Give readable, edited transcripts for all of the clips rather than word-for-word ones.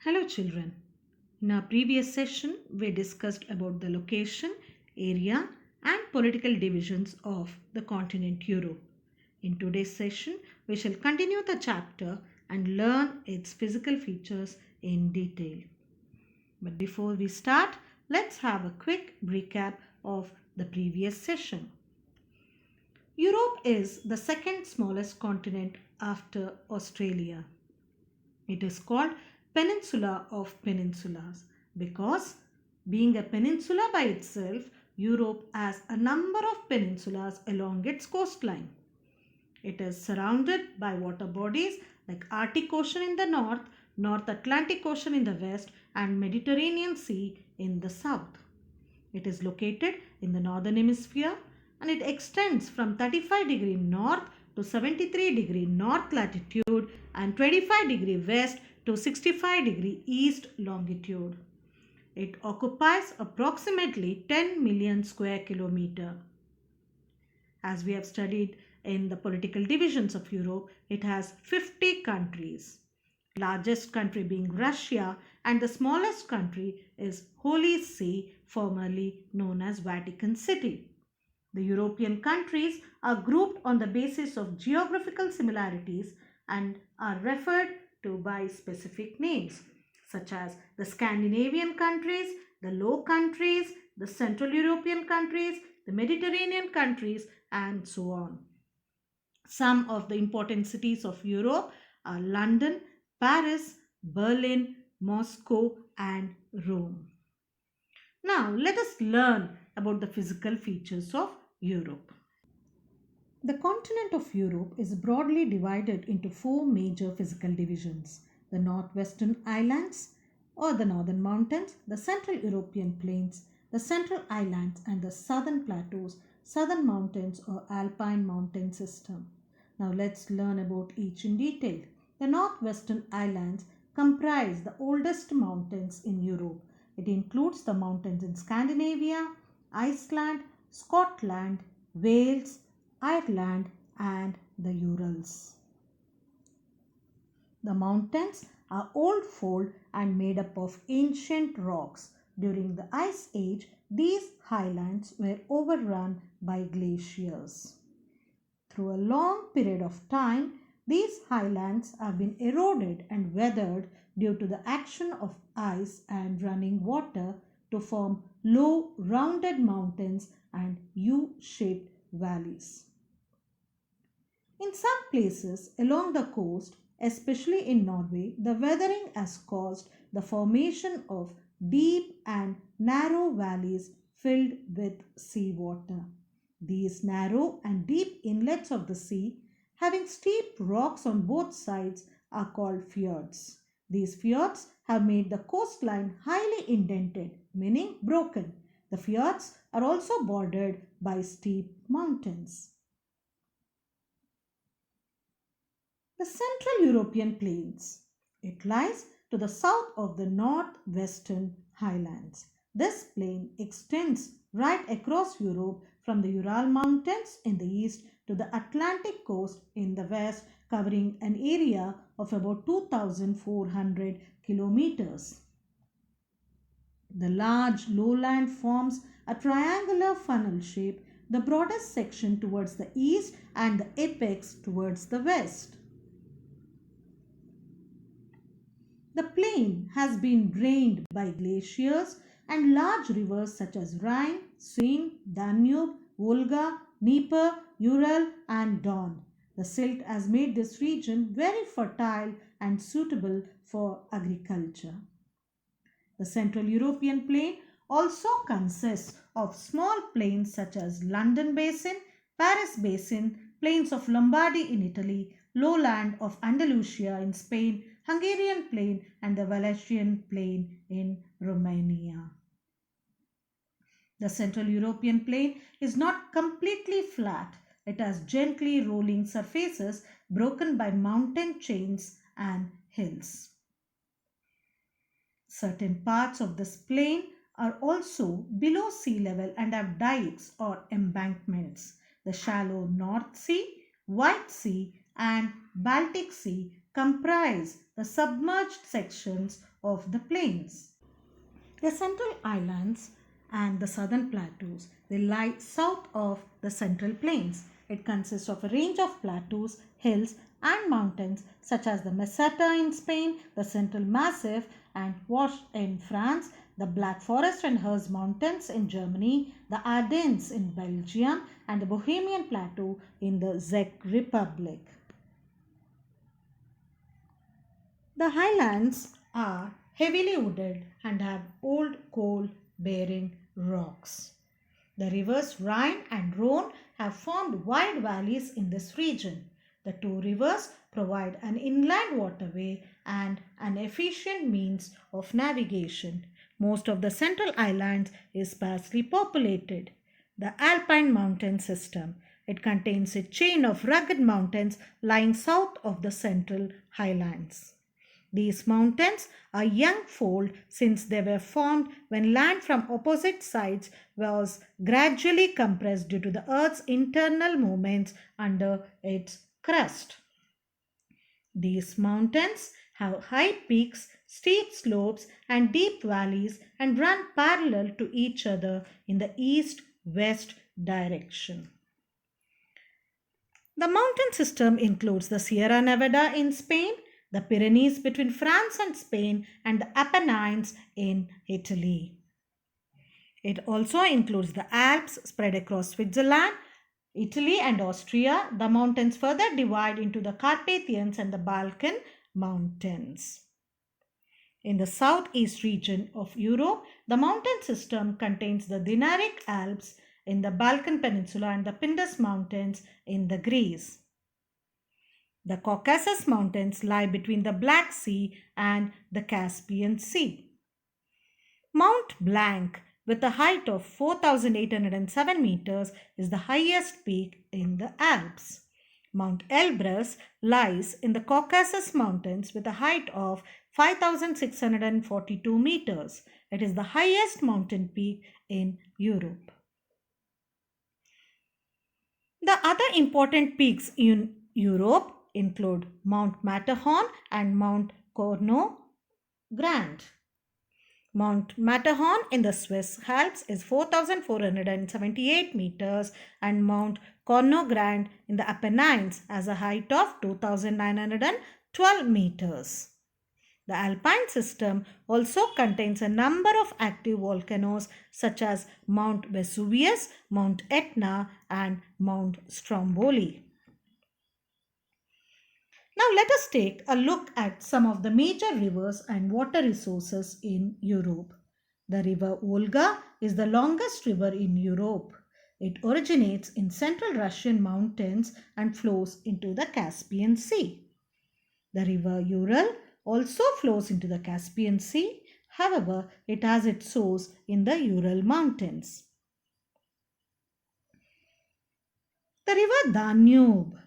Hello children. In our previous session, we discussed about the location, area and political divisions of the continent Europe. In today's session, we shall continue the chapter and learn its physical features in detail. But before we start, let's have a quick recap of the previous session. Europe is the second smallest continent after Australia. It is called Peninsula of Peninsulas because, being a peninsula by itself, Europe has a number of peninsulas along its coastline. It is surrounded by water bodies like Arctic Ocean in the north, North Atlantic Ocean in the west, and Mediterranean Sea in the south. It is located in the northern hemisphere and it extends from 35° north to 73° north latitude and 25° west to 65° east longitude. It occupies approximately 10 million square kilometer. As we have studied in the political divisions of Europe, it has 50 countries. Largest country being Russia and the smallest country is Holy See, formerly known as Vatican City. The European countries are grouped on the basis of geographical similarities and are referred to by specific names such as the Scandinavian countries, the Low Countries, the Central European countries, the Mediterranean countries and so on. Some of the important cities of Europe are London, Paris, Berlin, Moscow and Rome. Now let us learn about the physical features of Europe. The continent of Europe is broadly divided into four major physical divisions: the Northwestern Islands or the Northern Mountains, the Central European Plains, the Central Islands, and the Southern Plateaus, Southern Mountains or Alpine Mountain System. Now let's learn about each in detail. The Northwestern Islands comprise the oldest mountains in Europe. It includes the mountains in Scandinavia, Iceland, Scotland, Wales, Ireland and the Urals. The mountains are old fold and made up of ancient rocks. During the Ice Age, these highlands were overrun by glaciers. Through a long period of time, these highlands have been eroded and weathered due to the action of ice and running water to form low, rounded mountains and U-shaped valleys. In some places along the coast, especially in Norway, the weathering has caused the formation of deep and narrow valleys filled with seawater. These narrow and deep inlets of the sea, having steep rocks on both sides, are called fjords. These fjords have made the coastline highly indented, meaning broken. The fjords are also bordered by steep mountains. The Central European Plains. It lies to the south of the northwestern highlands. This plain extends right across Europe from the Ural Mountains in the east to the Atlantic coast in the west, covering an area of about 2,400 kilometers. The large lowland forms a triangular funnel shape, the broadest section towards the east and the apex towards the west. The plain has been drained by glaciers and large rivers such as Rhine, Seine, Danube, Volga, Dnieper, Ural and Don. The silt has made this region very fertile and suitable for agriculture. The Central European Plain also consists of small plains such as London Basin, Paris Basin, plains of Lombardy in Italy, lowland of Andalusia in Spain, Hungarian Plain and the Wallachian Plain in Romania. The Central European Plain is not completely flat. It has gently rolling surfaces broken by mountain chains and hills. Certain parts of this plain are also below sea level and have dikes or embankments. The shallow North Sea, White Sea and Baltic Sea comprise the submerged sections of the plains. The central islands and the southern plateaus, they lie south of the central plains. It consists of a range of plateaus, hills and mountains such as the Meseta in Spain, the Central Massif and Vosges in France, the Black Forest and Harz Mountains in Germany, the Ardennes in Belgium and the Bohemian Plateau in the Czech Republic. The highlands are heavily wooded and have old coal bearing rocks. The rivers Rhine and Rhone have formed wide valleys in this region. The two rivers provide an inland waterway and an efficient means of navigation. Most of the central islands is sparsely populated. The Alpine mountain system. It contains a chain of rugged mountains lying south of the central highlands. These mountains are young-fold since they were formed when land from opposite sides was gradually compressed due to the Earth's internal movements under its crust. These mountains have high peaks, steep slopes and deep valleys and run parallel to each other in the east-west direction. The mountain system includes the Sierra Nevada in Spain, the Pyrenees between France and Spain, and the Apennines in Italy. It also includes the Alps spread across Switzerland, Italy and Austria. The mountains further divide into the Carpathians and the Balkan mountains. In the southeast region of Europe, the mountain system contains the Dinaric Alps in the Balkan Peninsula and the Pindus Mountains in the Greece. The Caucasus Mountains lie between the Black Sea and the Caspian Sea. Mount Blanc, with a height of 4,807 meters, is the highest peak in the Alps. Mount Elbrus lies in the Caucasus Mountains with a height of 5,642 meters. It is the highest mountain peak in Europe. The other important peaks in Europe include Mount Matterhorn and Mount Corno Grand. Mount Matterhorn in the Swiss Alps is 4,478 meters and Mount Corno Grand in the Apennines has a height of 2,912 meters. The Alpine system also contains a number of active volcanoes such as Mount Vesuvius, Mount Etna and Mount Stromboli. Now let us take a look at some of the major rivers and water resources in Europe. The river Volga is the longest river in Europe. It originates in central Russian mountains and flows into the Caspian Sea. The river Ural also flows into the Caspian Sea. However, it has its source in the Ural Mountains. The river Danube,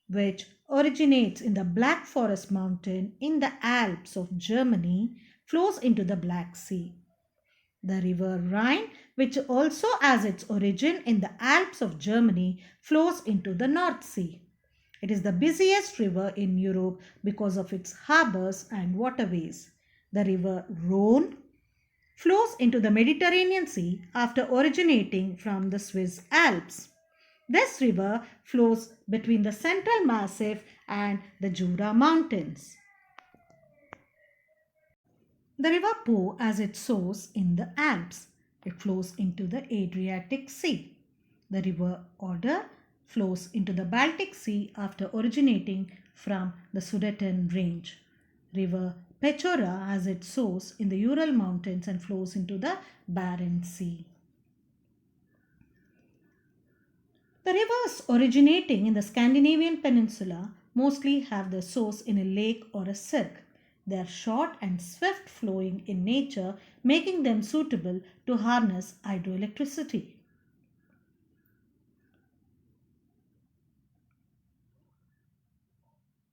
which originates in the Black Forest mountain in the Alps of Germany, flows into the Black Sea. The river Rhine, which also has its origin in the Alps of Germany, flows into the North Sea. It is the busiest river in Europe because of its harbors and waterways. The river Rhone flows into the Mediterranean Sea after originating from the Swiss Alps. This river flows between the Central Massif and the Jura Mountains. The river Po has its source in the Alps. It flows into the Adriatic Sea. The river Oder flows into the Baltic Sea after originating from the Sudeten Range. River Pechora has its source in the Ural Mountains and flows into the Barents Sea. The rivers originating in the Scandinavian peninsula mostly have their source in a lake or a cirque. They are short and swift flowing in nature, making them suitable to harness hydroelectricity.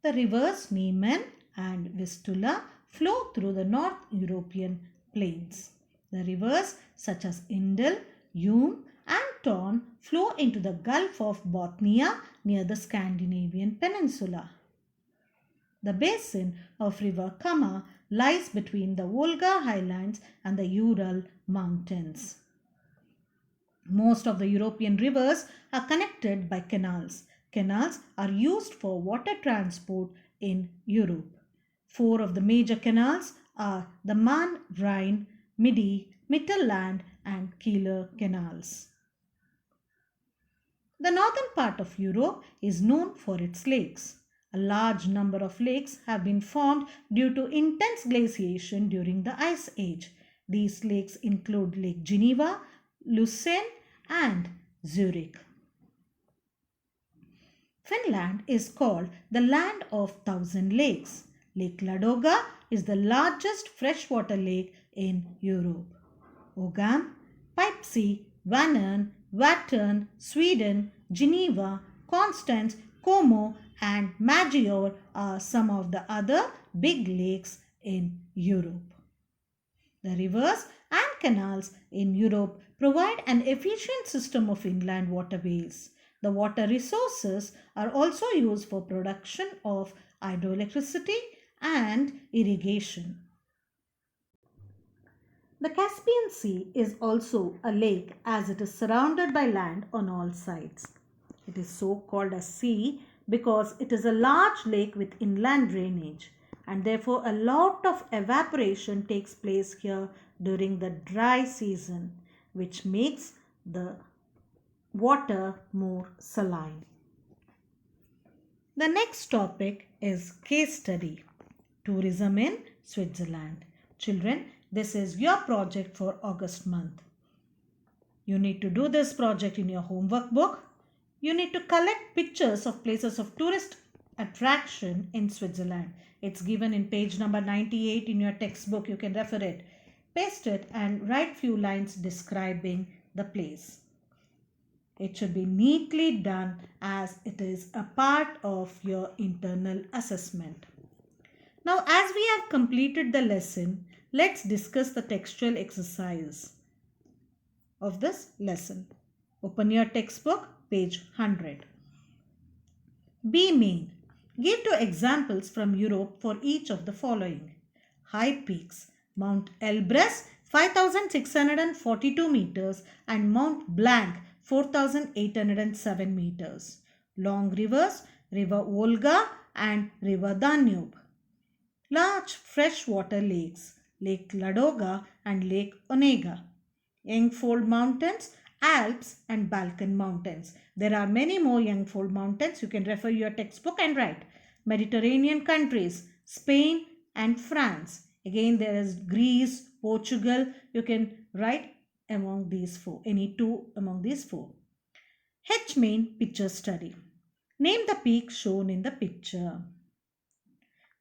The rivers Niemen and Vistula flow through the North European plains. The rivers such as Indel, Ume and Ton flow into the Gulf of Bothnia near the Scandinavian peninsula. The basin of river Kama lies between the Volga highlands and the Ural mountains. Most of the European rivers are connected by canals. Canals are used for water transport in Europe. Four of the major canals are the Main-Rhine, Midi, Mittelland and Kieler canals. The northern part of Europe is known for its lakes. A large number of lakes have been formed due to intense glaciation during the Ice Age. These lakes include Lake Geneva, Lucerne and Zurich. Finland is called the land of thousand lakes. Lake Ladoga is the largest freshwater lake in Europe. Ogan, Peipsee, Vänern, Vättern, Sweden, Geneva, Constance, Como and Maggiore are some of the other big lakes in Europe. The rivers and canals in Europe provide an efficient system of inland waterways. The water resources are also used for production of hydroelectricity and irrigation. The Caspian Sea is also a lake as it is surrounded by land on all sides. It is so called a sea because it is a large lake with inland drainage and therefore a lot of evaporation takes place here during the dry season, which makes the water more saline. The next topic is case study, tourism in Switzerland. Children, this is your project for August month. You need to do this project in your homework book. You need to collect pictures of places of tourist attraction in Switzerland. It's given in page number 98 in your textbook. You can refer it. Paste it and write few lines describing the place. It should be neatly done as it is a part of your internal assessment. Now, as we have completed the lesson, let's discuss the textual exercise of this lesson. Open your textbook, page 100. Be mean. Give two examples from Europe for each of the following. High peaks. Mount Elbrus 5642 meters and Mount Blanc 4807 meters. Long rivers, River Volga and River Danube. Large freshwater lakes, Lake Ladoga and Lake Onega. Youngfold Mountains, Alps and Balkan Mountains. There are many more Youngfold Mountains. You can refer your textbook and write. Mediterranean countries, Spain and France. Again, there is Greece, Portugal. You can write among these four, any two among these four. H main picture study. Name the peak shown in the picture.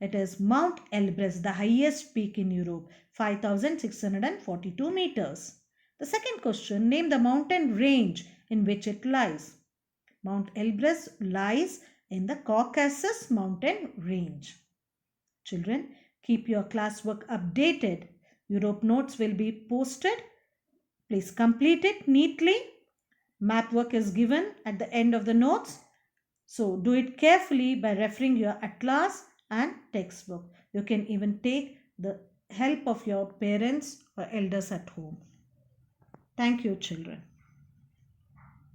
It is Mount Elbrus, the highest peak in Europe, 5642 meters. The second question, name the mountain range in which it lies. Mount Elbrus lies in the Caucasus mountain range. Children, keep your classwork updated. Europe notes will be posted. Please complete it neatly. Map work is given at the end of the notes. So do it carefully by referring your atlas and textbook. You can even take the help of your parents or elders at home. Thank you, children.